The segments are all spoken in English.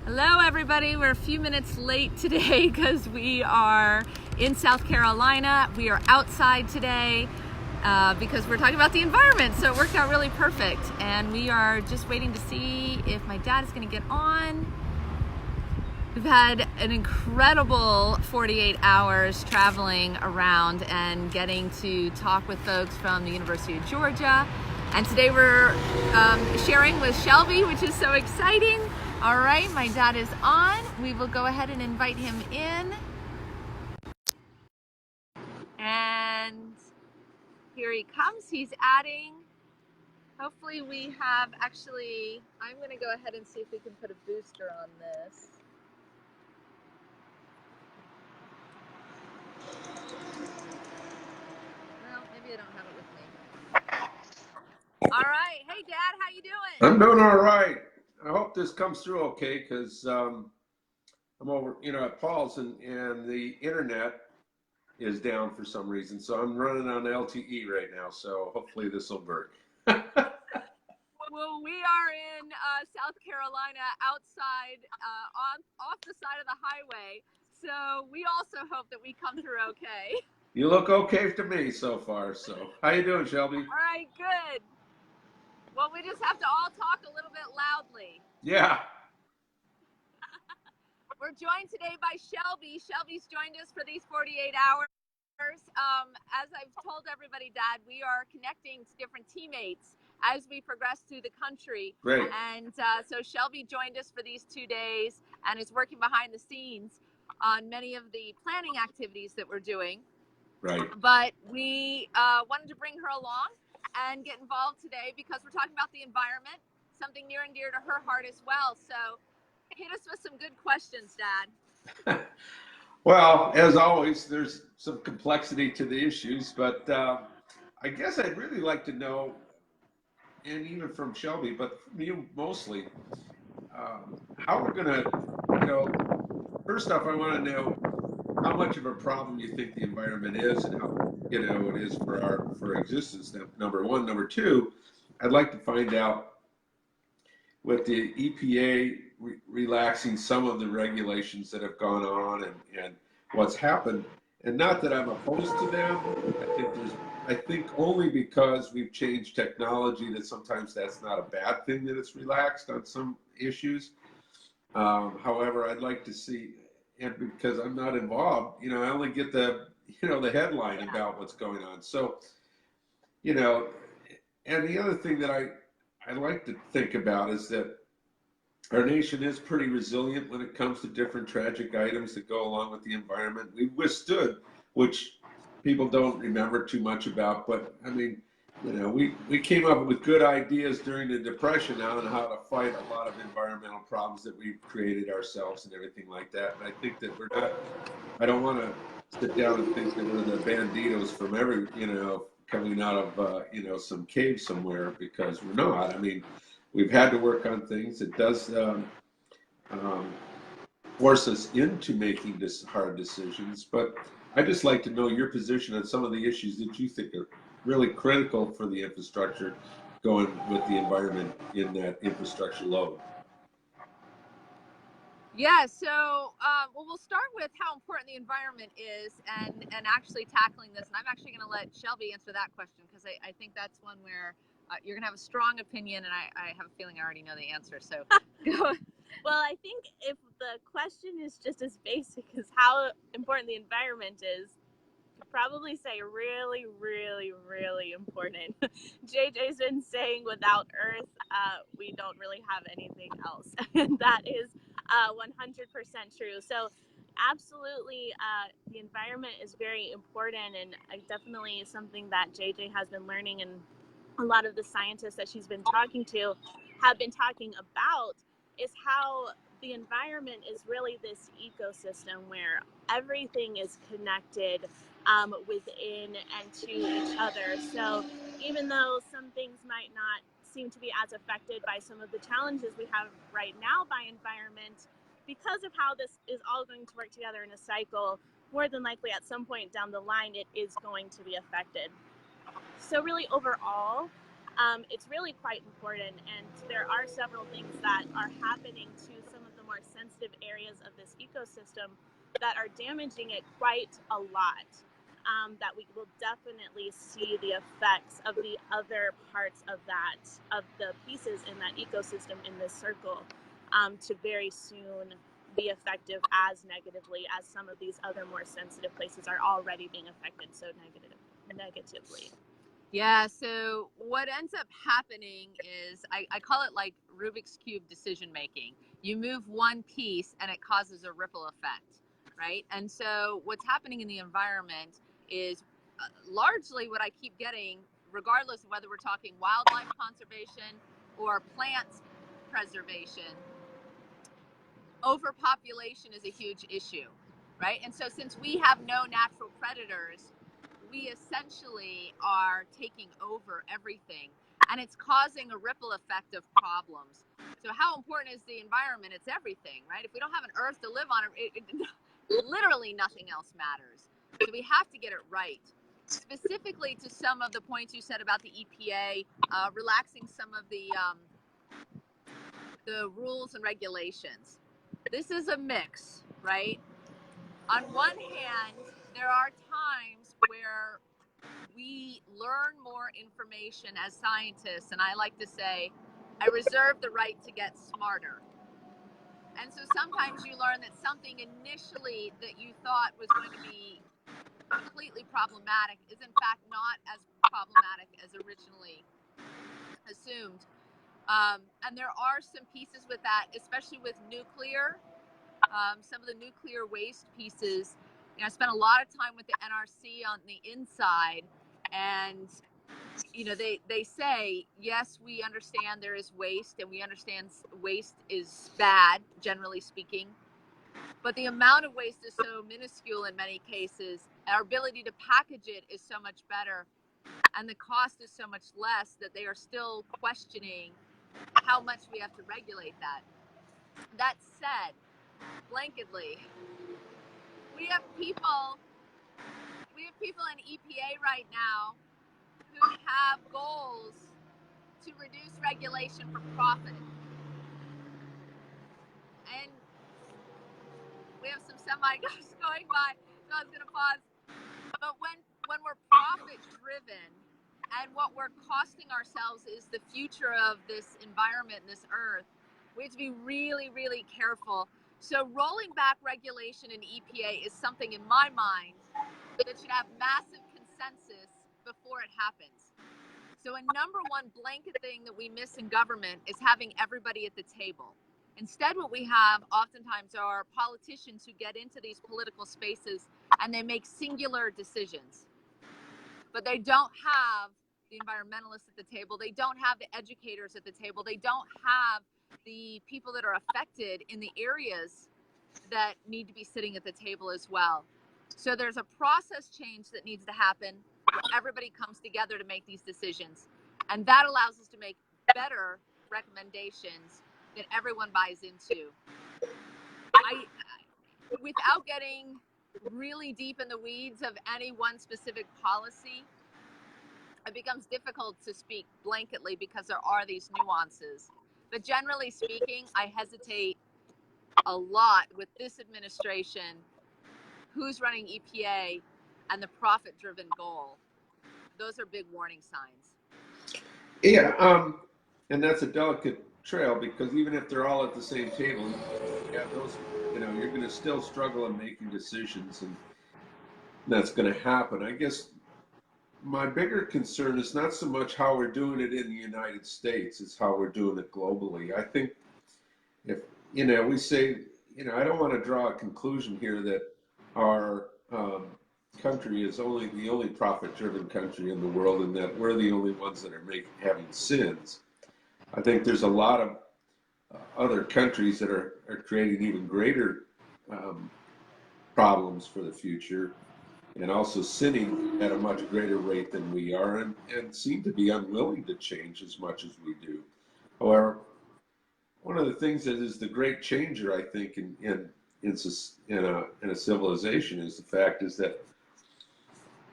Hello everybody, we're a few minutes late today because we are in South Carolina. We are outside today because we're talking about the environment, so it worked out really perfect. And we are just waiting to see if my dad is going to get on. We've had an incredible 48 hours traveling around and getting to talk with folks from the University of Georgia. And today we're sharing with Shelbi, which is so exciting. All right, my dad is on. We will go ahead and invite him in. And here he comes. He's adding. Hopefully we have actually, I'm going to go ahead and see if we can put a booster on this. Well, maybe I don't have it with me. All right. Hey, Dad, how you doing? I'm doing all right. I hope this comes through okay because I'm over, at Paul's and the internet is down for some reason. So I'm running on LTE right now. So hopefully this will work. Well, we are in South Carolina outside off the side of the highway. So we also hope that we come through okay. You look okay to me so far. So how you doing, Shelby? All right, good. Well, we just have to all talk a little bit loudly. Yeah. We're joined today by Shelbi. Shelbi's joined us for these 48 hours. As I've told everybody, Dad, we are connecting to different teammates as we progress through the country. Great. And so Shelbi joined us for these 2 days and is working behind the scenes on many of the planning activities that we're doing. Right. But we wanted to bring her along and get involved today because we're talking about the environment, something near and dear to her heart as well. So hit us with some good questions, Dad. Well, as always, there's some complexity to the issues, but I guess I'd really like to know, and even from Shelby, but from you mostly, how we're going to, first off, I want to know how much of a problem you think the environment is and how, it is for existence, number one. Number two, I'd like to find out with the EPA relaxing some of the regulations that have gone on and what's happened. And not that I'm opposed to them. I think only because we've changed technology that sometimes that's not a bad thing that it's relaxed on some issues. However, I'd like to see, and because I'm not involved, I only get the headline about what's going on. So, and the other thing that I like to think about is that our nation is pretty resilient when it comes to different tragic items that go along with the environment. We've withstood, which people don't remember too much about, but I mean, we came up with good ideas during the Depression on how to fight a lot of environmental problems that we've created ourselves and everything like that. And I think that I don't want to sit down and think that we're the banditos from coming out of, some cave somewhere, because we're not. I mean, we've had to work on things. It does force us into making hard decisions, but I'd just like to know your position on some of the issues that you think are really critical for the infrastructure going with the environment in that infrastructure load. Yeah, so we'll start with how important the environment is and actually tackling this. And I'm actually going to let Shelbi answer that question because I think that's one where you're going to have a strong opinion, and I have a feeling I already know the answer. So go. Well, I think if the question is just as basic as how important the environment is, I'd probably say really, really, really important. JJ's been saying without Earth, we don't really have anything else. And that is 100% true. So absolutely, the environment is very important, and definitely something that JJ has been learning, and a lot of the scientists that she's been talking to have been talking about, is how the environment is really this ecosystem where everything is connected within and to each other. So even though some things might not seem to be as affected by some of the challenges we have right now by environment, because of how this is all going to work together in a cycle, more than likely at some point down the line, it is going to be affected. So really overall, It's really quite important, and there are several things that are happening to some of the more sensitive areas of this ecosystem that are damaging it quite a lot. That we will definitely see the effects of the other parts of that, of the pieces in that ecosystem in this circle, to very soon be effective as negatively as some of these other more sensitive places are already being affected so negatively. Yeah, so what ends up happening is I call it like Rubik's Cube decision making. You move one piece and it causes a ripple effect, right? And so what's happening in the environment is largely what I keep getting, regardless of whether we're talking wildlife conservation or plants preservation, overpopulation is a huge issue, right? And so since we have no natural predators, we essentially are taking over everything, and it's causing a ripple effect of problems. So how important is the environment? It's everything, right? If we don't have an earth to live on, literally nothing else matters. So we have to get it right. Specifically to some of the points you said about the EPA, relaxing some of the rules and regulations. This is a mix, right? On one hand, there are times where we learn more information as scientists, and I like to say, I reserve the right to get smarter. And so sometimes you learn that something initially that you thought was going to be completely problematic is in fact not as problematic as originally assumed. And there are some pieces with that, especially with nuclear. Some of the nuclear waste pieces, I spent a lot of time with the NRC on the inside, and they say, yes, we understand there is waste, and we understand waste is bad, generally speaking, but the amount of waste is so minuscule in many cases. Our ability to package it is so much better, and the cost is so much less that they are still questioning how much we have to regulate that. That said, blanketly, we have people in EPA right now who have goals to reduce regulation for profit. And we have some semi guys going by, so I was going to pause. But when we're profit driven, and what we're costing ourselves is the future of this environment, this earth, we have to be really, really careful. So rolling back regulation in EPA is something in my mind that should have massive consensus before it happens. So a number one blanket thing that we miss in government is having everybody at the table. Instead, what we have oftentimes are politicians who get into these political spaces and they make singular decisions. But they don't have the environmentalists at the table. They don't have the educators at the table. They don't have the people that are affected in the areas that need to be sitting at the table as well. So there's a process change that needs to happen where everybody comes together to make these decisions. And that allows us to make better recommendations that everyone buys into. Without getting really deep in the weeds of any one specific policy, it becomes difficult to speak blanketly because there are these nuances. But generally speaking, I hesitate a lot with this administration, who's running EPA, and the profit-driven goal. Those are big warning signs. Yeah, and that's a delicate trail, because even if they're all at the same table, you have those, you're going to still struggle in making decisions, and that's going to happen. I guess my bigger concern is not so much how we're doing it in the United States, it's how we're doing it globally. I think if, we say, I don't want to draw a conclusion here that our country is the only profit-driven country in the world, and that we're the only ones that are having sins. I think there's a lot of other countries that are creating even greater problems for the future, and also sinning at a much greater rate than we are, and seem to be unwilling to change as much as we do. However, one of the things that is the great changer, I think, in a civilization is the fact is that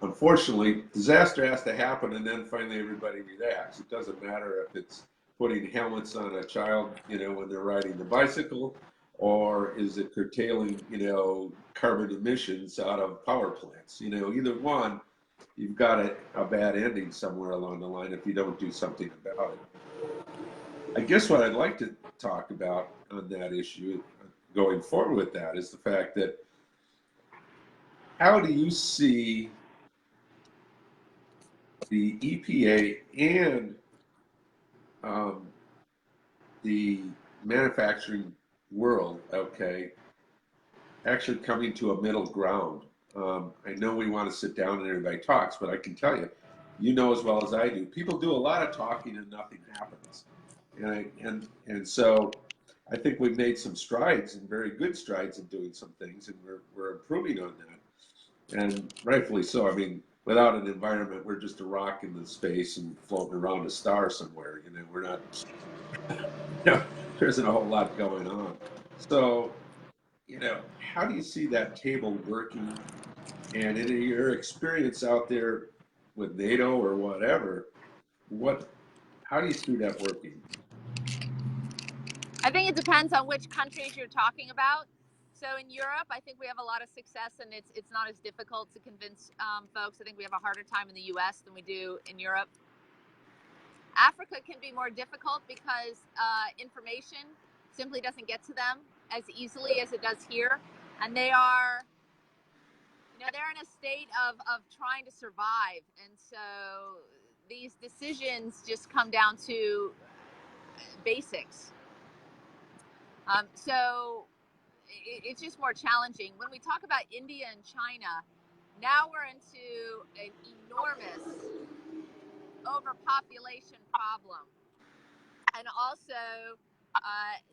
unfortunately, disaster has to happen, and then finally everybody reacts. It doesn't matter if it's putting helmets on a child, when they're riding the bicycle, or is it curtailing, carbon emissions out of power plants. Either one, you've got a bad ending somewhere along the line if you don't do something about it. I guess what I'd like to talk about on that issue, going forward with that, is the fact that how do you see the EPA and the manufacturing world, okay, actually coming to a middle ground? I know we want to sit down and everybody talks, but I can tell you, as well as I do, people do a lot of talking and nothing happens. And so I think we've made some strides, and very good strides, in doing some things, and we're improving on that, and rightfully so. I mean, without an environment, we're just a rock in the space and floating around a star somewhere. We're not. There isn't a whole lot going on. So, how do you see that table working? And in your experience out there with NATO or whatever, how do you see that working? I think it depends on which countries you're talking about. So in Europe, I think we have a lot of success, and it's not as difficult to convince folks. I think we have a harder time in the U.S. than we do in Europe. Africa can be more difficult because information simply doesn't get to them as easily as it does here, and they're in a state of trying to survive, and so these decisions just come down to basics. So it's just more challenging. When we talk about India and China, now we're into an enormous overpopulation problem, and also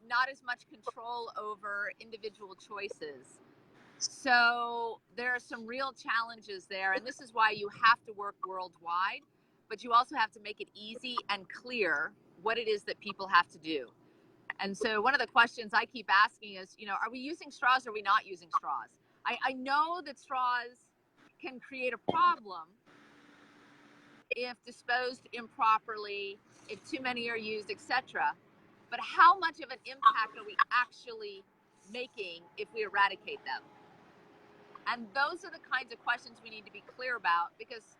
not as much control over individual choices. So there are some real challenges there, and this is why you have to work worldwide, but you also have to make it easy and clear what it is that people have to do. And so one of the questions I keep asking is, are we using straws or are we not using straws? I know that straws can create a problem if disposed improperly, if too many are used, etc. But how much of an impact are we actually making if we eradicate them? And those are the kinds of questions we need to be clear about, because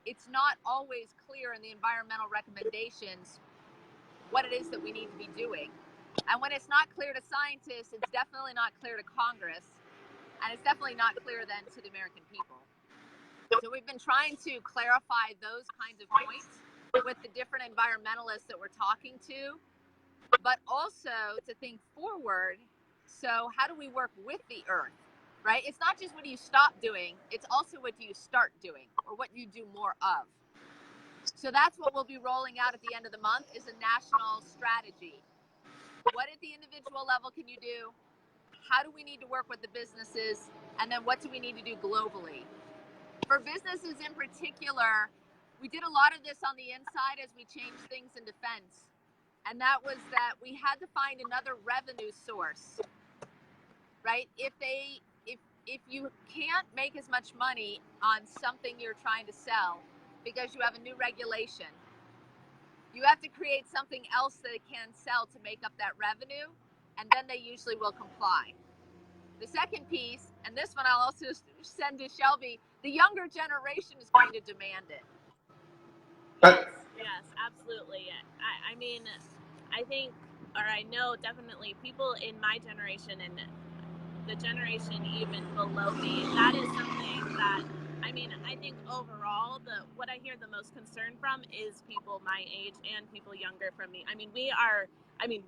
it's not always clear in the environmental recommendations what it is that we need to be doing. And when it's not clear to scientists, it's definitely not clear to Congress, and it's definitely not clear then to the American people. So we've been trying to clarify those kinds of points with the different environmentalists that we're talking to, but also to think forward. So how do we work with the earth, right? It's not just what do you stop doing, it's also what do you start doing, or what you do more of. So that's what we'll be rolling out at the end of the month, is a national strategy. What at the individual level can you do? How do we need to work with the businesses? And then what do we need to do globally? For businesses in particular, we did a lot of this on the inside as we changed things in defense. And that was that we had to find another revenue source, right? If you can't make as much money on something you're trying to sell because you have a new regulation, you have to create something else that it can sell to make up that revenue, and then they usually will comply. The second piece, and this one I'll also send to Shelbi, the younger generation is going to demand it. Yes, absolutely. I mean, I think, or I know definitely people in my generation and the generation even below me, that is something that, I think overall, what I hear the most concern from is people my age and people younger from me. We are,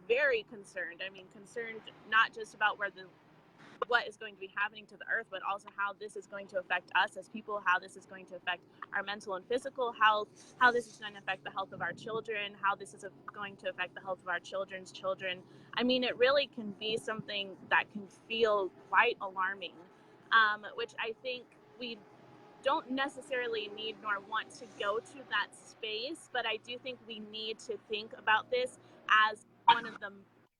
very concerned. Concerned not just about what is going to be happening to the earth, but also how this is going to affect us as people, how this is going to affect our mental and physical health, how this is going to affect the health of our children, how this is going to affect the health of our children's children. It really can be something that can feel quite alarming, which I think we don't necessarily need nor want to go to that space, but I do think we need to think about this as one of the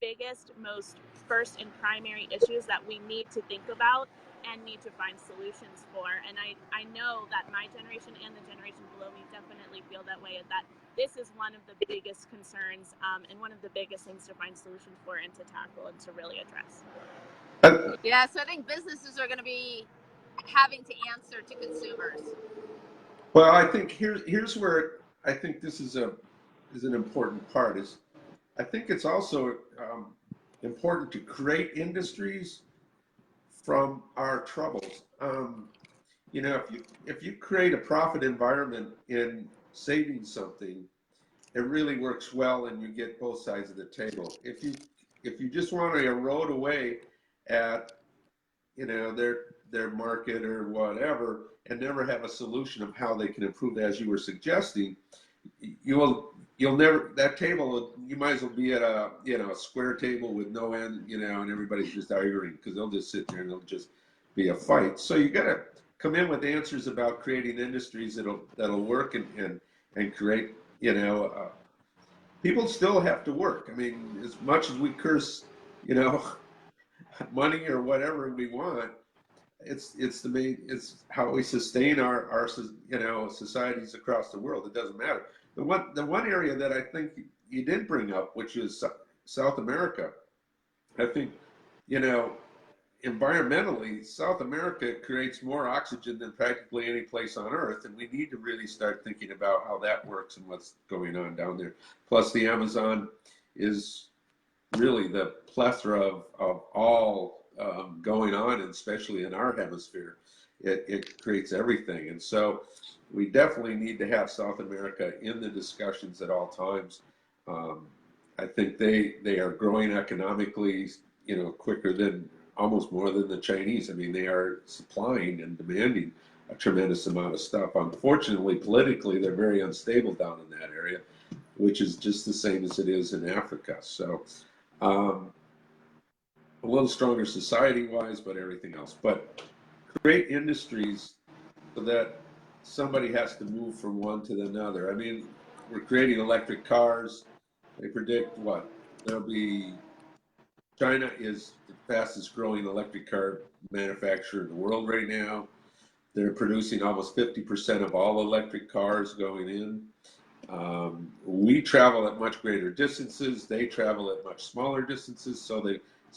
biggest, most first and primary issues that we need to think about and need to find solutions for. And I know that my generation and the generation below me definitely feel that way, and that this is one of the biggest concerns and one of the biggest things to find solutions for and to tackle and to really address. Yeah, so I think businesses are going to be having to answer to consumers. Well, I think here's where I think this is an important part is I think it's also important to create industries from our troubles. If you create a profit environment in saving something, it really works well, and you get both sides of the table. If you just want to erode away at their market or whatever, and never have a solution of how they can improve, as you were suggesting, you'll never, that table, you might as well be at a square table with no end, and everybody's just arguing, because they'll just sit there and it'll just be a fight. So you got to come in with answers about creating industries that'll work and create, people still have to work. I mean, as much as we curse, money or whatever we want, it's how we sustain our societies across the world. It doesn't matter. The one area that I think you did bring up, which is South America, I think, environmentally, South America creates more oxygen than practically any place on Earth, and we need to really start thinking about how that works and what's going on down there. Plus, the Amazon is really the plethora of all going on, and especially in our hemisphere. It creates everything. And so we definitely need to have South America in the discussions at all times. I think they are growing economically, quicker than, almost more than the Chinese. I mean, they are supplying and demanding a tremendous amount of stuff. Unfortunately, politically, they're very unstable down in that area, which is just the same as it is in Africa. So a little stronger society-wise, but everything else. But create industries so that somebody has to move from one to another. I mean, we're creating electric cars. They predict what? China is the fastest growing electric car manufacturer in the world right now. They're producing almost 50% of all electric cars going in. We travel at much greater distances. They travel at much smaller distances. So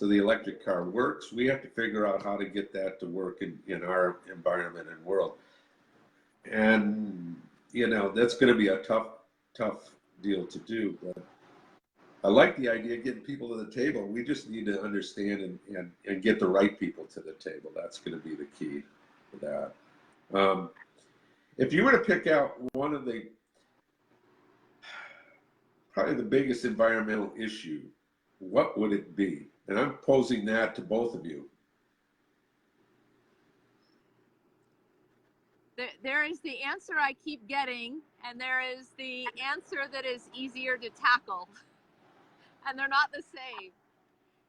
the electric car works. We have to figure out how to get that to work in our environment and world. And, that's going to be a tough deal to do. But I like the idea of getting people to the table. We just need to understand and get the right people to the table. That's going to be the key to that. If you were to pick out one of probably the biggest environmental issue, what would it be? And I'm posing that to both of you. There is the answer I keep getting, and there is the answer that is easier to tackle. And they're not the same.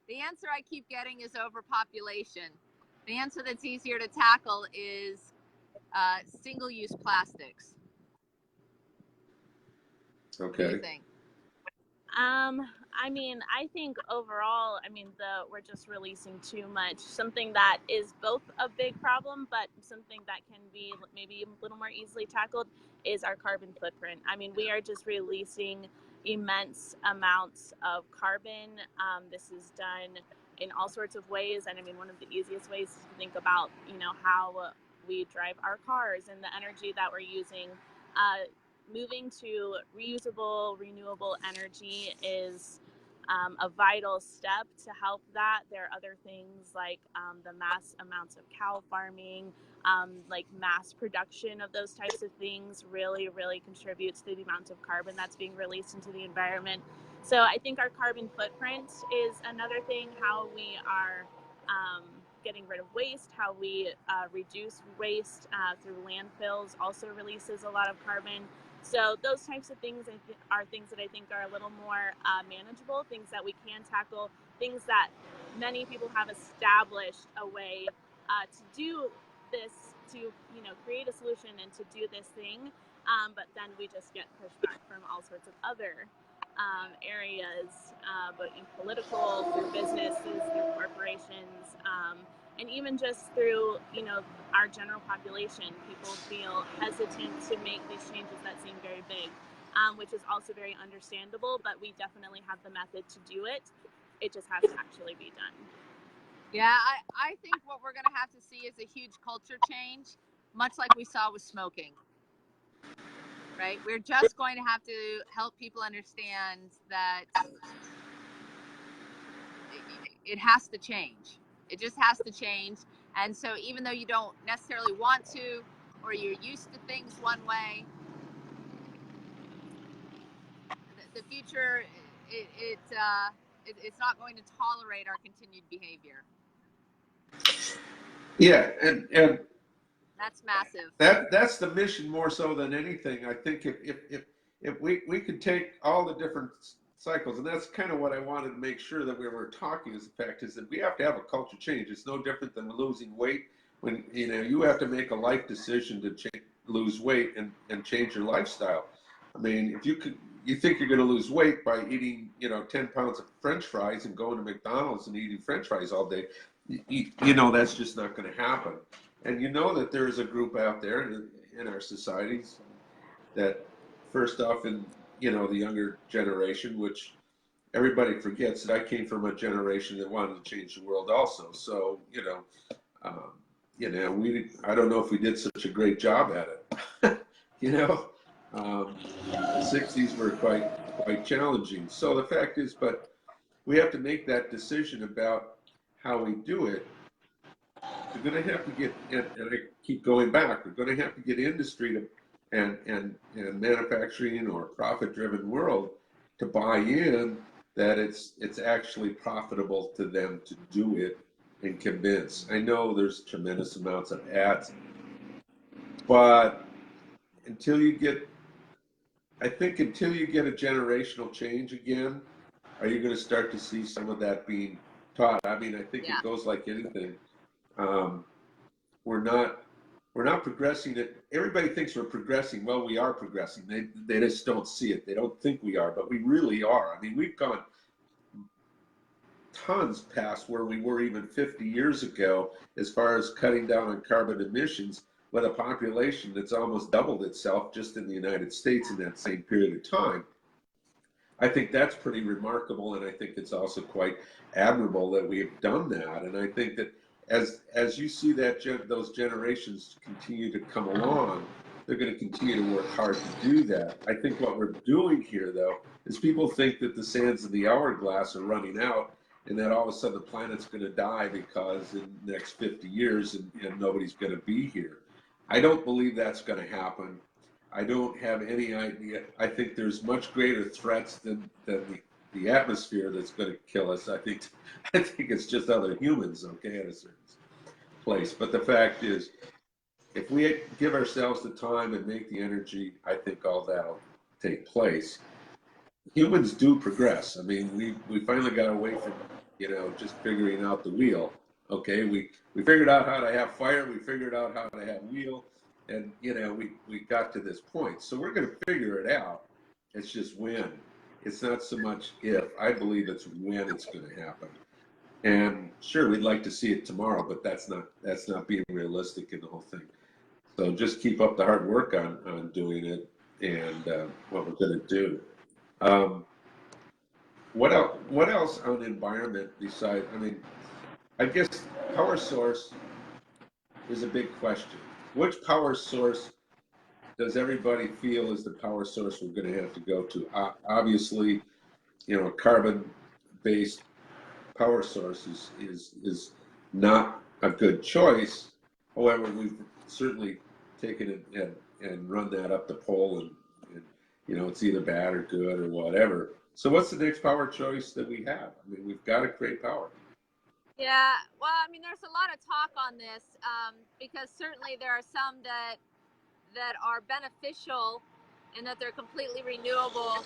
The answer I keep getting is overpopulation. The answer that's easier to tackle is single-use plastics. Okay. What do you think? I mean, I think overall, we're just releasing too much. Something that is both a big problem, but something that can be maybe a little more easily tackled is our carbon footprint. I mean, we are just releasing immense amounts of carbon. This is done in all sorts of ways. And I mean, one of the easiest ways is to think about, how we drive our cars and the energy that we're using. Moving to reusable, renewable energy is a vital step to help that. There are other things like the mass amounts of cow farming, like mass production of those types of things really, really contributes to the amount of carbon that's being released into the environment. So I think our carbon footprint is another thing, how we are getting rid of waste, how we reduce waste through landfills also releases a lot of carbon. So those types of things are things that I think are a little more manageable, things that we can tackle, things that many people have established a way to do this, to create a solution and to do this thing, but then we just get pushback from all sorts of other areas, but in political, through businesses, through corporations, and even just through, our general population. People feel hesitant to make these changes that seem very big, which is also very understandable, but we definitely have the method to do it. It just has to actually be done. Yeah, I think what we're going to have to see is a huge culture change, much like we saw with smoking. Right? We're just going to have to help people understand that it has to change. It just has to change. And so even though you don't necessarily want to, or you're used to things one way, the future, it's not going to tolerate our continued behavior. Yeah, and that's massive. That's the mission more so than anything. I think if we could take all the different cycles, and that's kind of what I wanted to make sure that we were talking is the fact is that we have to have a culture change. It's no different than losing weight. When you have to make a life decision to lose weight and change your lifestyle. I mean, if you think you're going to lose weight by eating 10 pounds of French fries and going to McDonald's and eating French fries all day, that's just not going to happen. And that there is a group out there in our societies that, first off, in the younger generation, which everybody forgets that I came from a generation that wanted to change the world also. So I don't know if we did such a great job at it. The 60s were quite challenging. So the fact is, but we have to make that decision about how we do it. We're going to have to get, and I keep going back, we're going to have to get industry and manufacturing or profit-driven world to buy in that it's actually profitable to them to do it and convince. I know there's tremendous amounts of ads, but until you get a generational change again, are you going to start to see some of that being taught? I mean, I think it goes like anything. We're not progressing it. Everybody thinks we're progressing. Well, we are progressing. They just don't see it. They don't think we are, but we really are. I mean, we've gone tons past where we were even 50 years ago as far as cutting down on carbon emissions with a population that's almost doubled itself just in the United States in that same period of time. I think that's pretty remarkable, and I think it's also quite admirable that we have done that. And I think that as you see that those generations continue to come along, they're going to continue to work hard to do that. I think what we're doing here, though, is people think that the sands of the hourglass are running out and that all of a sudden the planet's going to die because in the next 50 years and nobody's going to be here. I don't believe that's going to happen. I don't have any idea. I think there's much greater threats than the atmosphere that's going to kill us. I think it's just other humans, okay, at a certain place. But the fact is, if we give ourselves the time and make the energy, I think all that'll take place. Humans do progress. I mean, we finally got away from just figuring out the wheel. Okay, we figured out how to have fire. We figured out how to have wheel, and we got to this point. So we're going to figure it out. It's just when. It's not so much if. I believe it's when it's going to happen. And sure, we'd like to see it tomorrow, but that's not being realistic in the whole thing. So just keep up the hard work on doing it and what we're going to do. What else on environment besides? I mean, I guess power source is a big question. Which power source does everybody feel is the power source we're going to have to go to? Obviously, a carbon-based power source is not a good choice. However, we've certainly taken it and run that up the pole, and it's either bad or good or whatever. So what's the next power choice that we have? I mean, we've got to create power. Yeah, well, I mean, there's a lot of talk on this because certainly there are some that are beneficial and that they're completely renewable,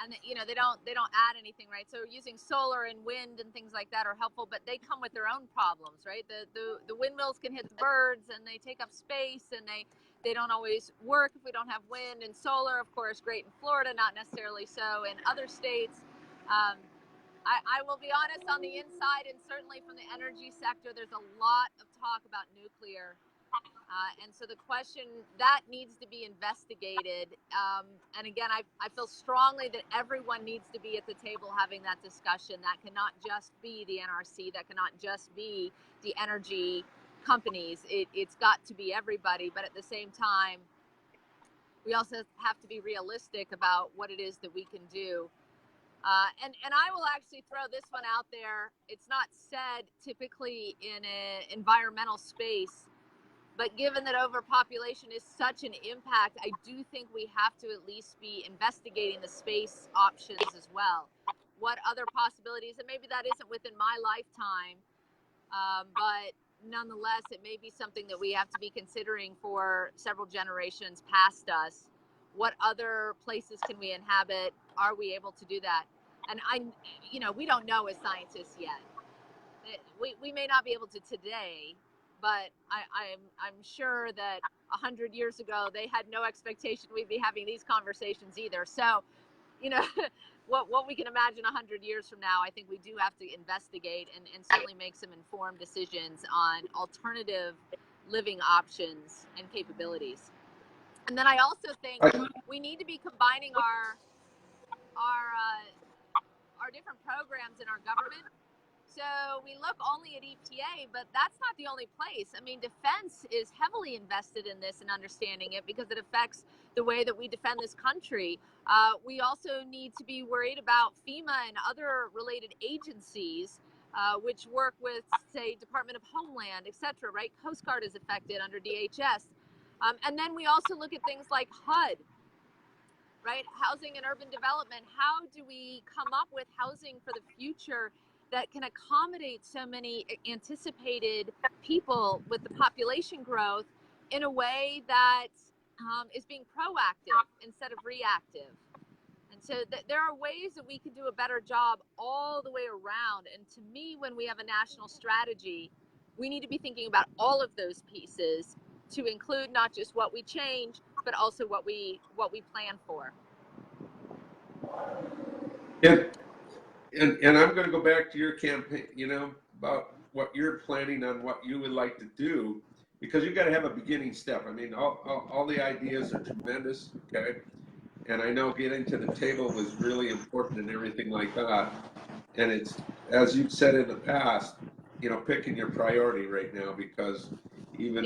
and that, they don't add anything, right? So using solar and wind and things like that are helpful, but they come with their own problems, right? The windmills can hit the birds and they take up space and They don't always work if we don't have wind and solar. Of course, great in Florida, not necessarily so in other states. I will be honest, on the inside and certainly from the energy sector, there's a lot of talk about nuclear. And so the question that needs to be investigated. And again, I feel strongly that everyone needs to be at the table having that discussion. That cannot just be the NRC. That cannot just be the energy companies. It's got to be everybody. But at the same time, we also have to be realistic about what it is that we can do. And I will actually throw this one out there. It's not said typically in an environmental space, but given that overpopulation is such an impact, I do think we have to at least be investigating the space options as well. What other possibilities, and maybe that isn't within my lifetime, but nonetheless, it may be something that we have to be considering for several generations past us. What other places can we inhabit? Are we able to do that? And we don't know as scientists yet. We may not be able to today, but I'm sure that 100 years ago, they had no expectation we'd be having these conversations either. So, what we can imagine 100 years from now, I think we do have to investigate and certainly make some informed decisions on alternative living options and capabilities. And then I also think we need to be combining our different programs in our government. So we look only at EPA, but that's not the only place. I mean, defense is heavily invested in this and understanding it because it affects the way that we defend this country. We also need to be worried about FEMA and other related agencies, which work with, say, Department of Homeland, et cetera, right? Coast Guard is affected under DHS. And then we also look at things like HUD, right? Housing and urban development. How do we come up with housing for the future that can accommodate so many anticipated people with the population growth in a way that is being proactive instead of reactive? And so there are ways that we can do a better job all the way around. And to me, when we have a national strategy, we need to be thinking about all of those pieces to include not just what we change, but also what we plan for. And I'm going to go back to your campaign, about what you're planning on, what you would like to do, because you've got to have a beginning step. I mean, all the ideas are tremendous, okay? And I know getting to the table was really important and everything like that. And it's, as you've said in the past, picking your priority right now, because even,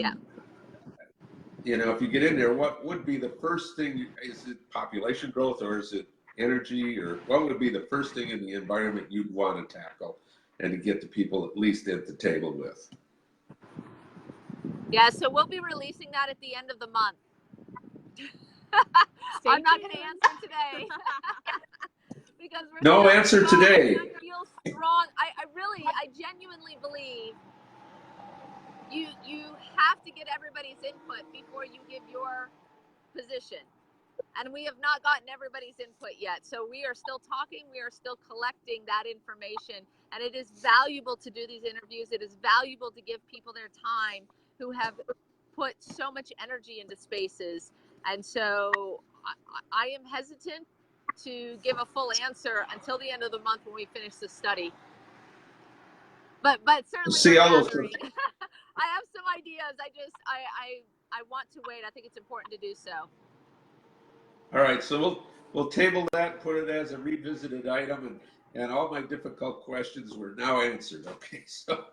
if you get in there, what would be the first thing? Is it population growth, or is it energy, or what would be the first thing in the environment you'd want to tackle and to get the people at least at the table with? Yeah, so we'll be releasing that at the end of the month. I'm not going to answer today. Because we're no answer today. I feel strong. I genuinely believe you have to get everybody's input before you give your position. And we have not gotten everybody's input yet. So we are still talking. We are still collecting that information. And it is valuable to do these interviews. It is valuable to give people their time who have put so much energy into spaces. And so I am hesitant to give a full answer until the end of the month when we finish the study. But certainly see all those I have some ideas. I want to wait. I think it's important to do so. All right, so we'll table that, put it as a revisited item, and all my difficult questions were now answered. Okay, so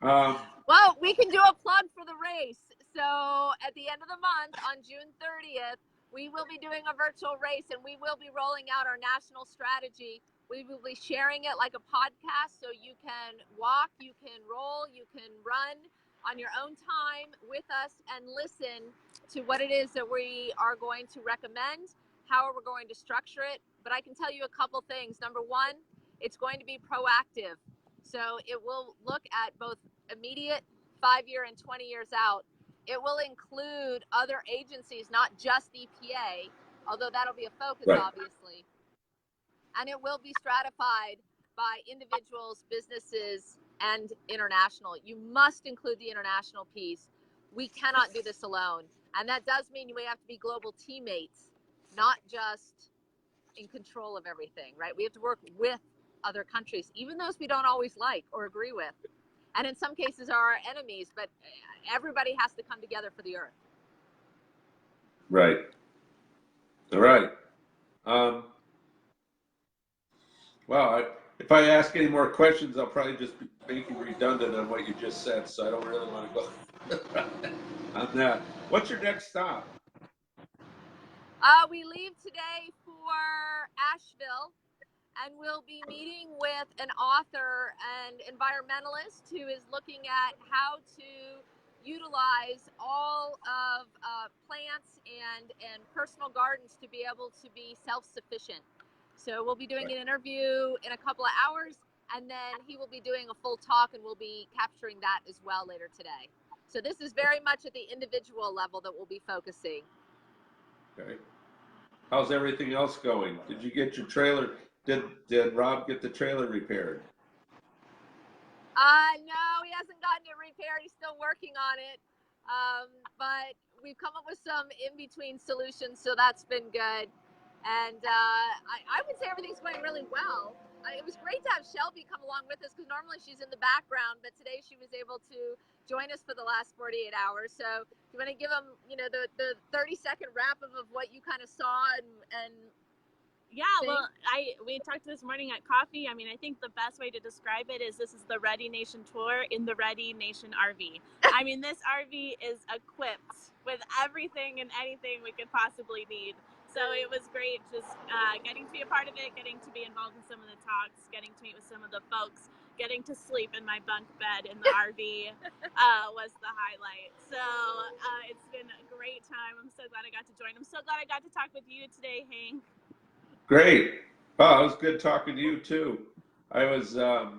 well, we can do a plug for the race. So at the end of the month, on June 30th, we will be doing a virtual race, and we will be rolling out our national strategy. We will be sharing it like a podcast, so you can walk, you can roll, you can run on your own time with us and listen to what it is that we are going to recommend, how we're going to structure it. But I can tell you a couple things. Number one, it's going to be proactive. So it will look at both immediate, 5-year and 20 years out. It will include other agencies, not just EPA, although that'll be a focus, right, obviously. And it will be stratified by individuals, businesses, and international. You must include the international piece. we cannot do this alone. And that does mean we have to be global teammates, not just in control of everything, right? We have to work with other countries, even those we don't always like or agree with. And in some cases are our enemies, but everybody has to come together for the earth. Right. All right. Well, if I ask any more questions, I'll probably just be making redundant on what you just said, so I don't really want to go on that. What's your next stop? We leave today for Asheville, and we'll be meeting with an author and environmentalist who is looking at how to utilize all of plants and personal gardens to be able to be self-sufficient. So we'll be doing an interview in a couple of hours, and then he will be doing a full talk, and we'll be capturing that as well later today. So this is very much at the individual level that we'll be focusing. Okay. How's everything else going? Did you get your trailer? Did Rob get the trailer repaired? No, he hasn't gotten it repaired. He's still working on it. But we've come up with some in-between solutions, so that's been good. And I would say everything's going really well. It was great to have Shelbi come along with us because normally she's in the background, but today she was able to join us for the last 48 hours. So you want to give them, the 30-second wrap of what you kind of saw and yeah, well, we talked this morning at coffee. I mean, I think the best way to describe it is this is the Ready Nation tour in the Ready Nation RV. I mean, this RV is equipped with everything and anything we could possibly need. So it was great just getting to be a part of it, getting to be involved in some of the talks, getting to meet with some of the folks, getting to sleep in my bunk bed in the RV was the highlight. So it's been a great time. I'm so glad I got to join. I'm so glad I got to talk with you today, Hank. Great. Wow, it was good talking to you too. I was, I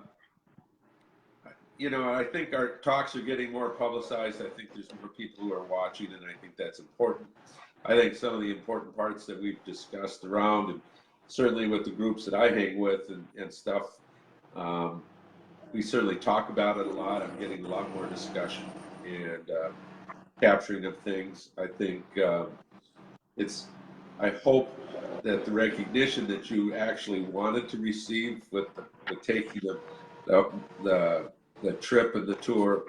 think our talks are getting more publicized. I think there's more people who are watching, and I think that's important. I think some of the important parts that we've discussed around, and certainly with the groups that I hang with and stuff, we certainly talk about it a lot. I'm getting a lot more discussion and capturing of things. I think I hope that the recognition that you actually wanted to receive with taking the trip and the tour,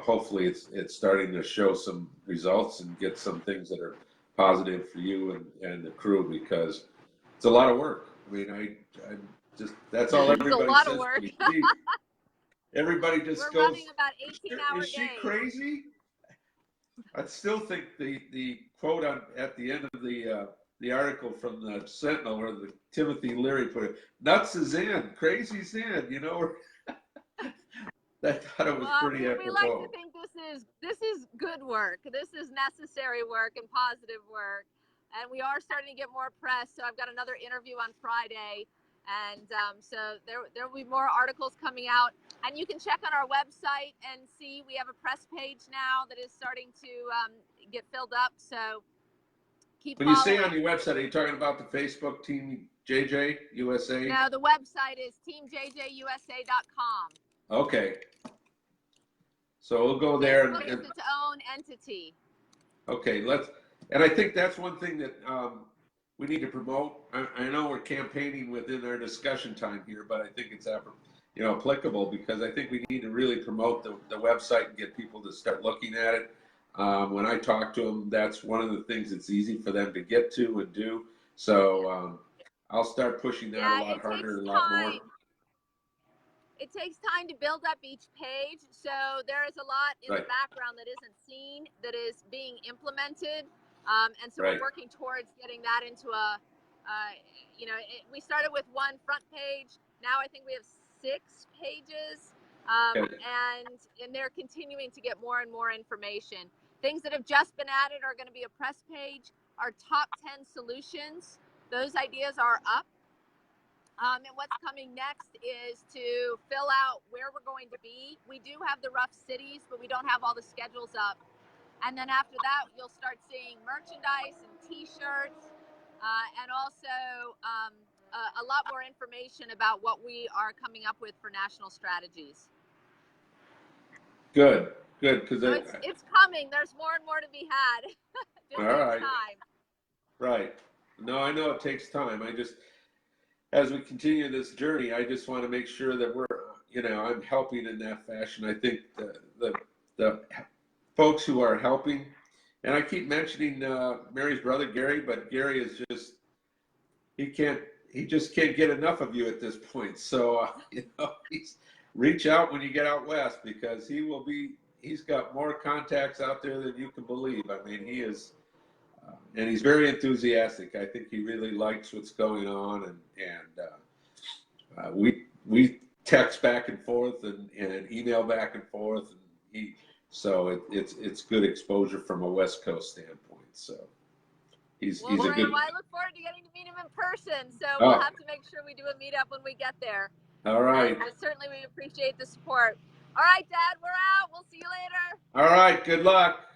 hopefully it's starting to show some results and get some things that are positive for you and the crew, because it's a lot of work. I mean, that's all everybody says to me. Everybody just We're goes, running about 18-hour is she days. crazy? I still think the quote at the end of the article from the Sentinel, where the Timothy Leary put it, "Nuts is in, crazy's in," I thought it was pretty apropos. We like to think this is good work. This is necessary work and positive work, and we are starting to get more press. So I've got another interview on Friday, and so there will be more articles coming out. And you can check on our website and see we have a press page now that is starting to get filled up. So keep When you following. say on your website, are you talking about the Facebook Team JJ USA? No, the website is teamjjusa.com. Okay. So we'll go there. Facebook is its own entity. Okay, and I think that's one thing that we need to promote. I know we're campaigning within our discussion time here, but I think it's applicable, because I think we need to really promote the website and get people to start looking at it. When I talk to them, that's one of the things that's easy for them to get to and do. So I'll start pushing that a lot harder, a lot more. It takes time to build up each page. So there is a lot in the background that isn't seen, that is being implemented. And so we're working towards getting that into we started with one front page. Now I think we have 6 pages. And they're continuing to get more and more information. Things that have just been added are going to be a press page. Our top 10 solutions, those ideas are up. And what's coming next is to fill out where we're going to be. We do have the rough cities, but we don't have all the schedules up. And then after that, you'll start seeing merchandise and T-shirts, and also a lot more information about what we are coming up with for national strategies. Good. Good, because So it's coming. There's more and more to be had. Just all takes right, time. right. No, I know it takes time. I just, as we continue this journey, I just want to make sure that we're, I'm helping in that fashion. I think the folks who are helping, and I keep mentioning Mary's brother Gary, but Gary is just he just can't get enough of you at this point. So reach out when you get out west, because he's got more contacts out there than you can believe. I mean, he is. And he's very enthusiastic. I think he really likes what's going on, and we text back and forth and email back and forth, and so it's good exposure from a West Coast standpoint. So he's a good. Well, I look forward to getting to meet him in person. So we'll have to make sure we do a meetup when we get there. All right. But certainly we appreciate the support. All right, Dad, we're out. We'll see you later. All right. Good luck.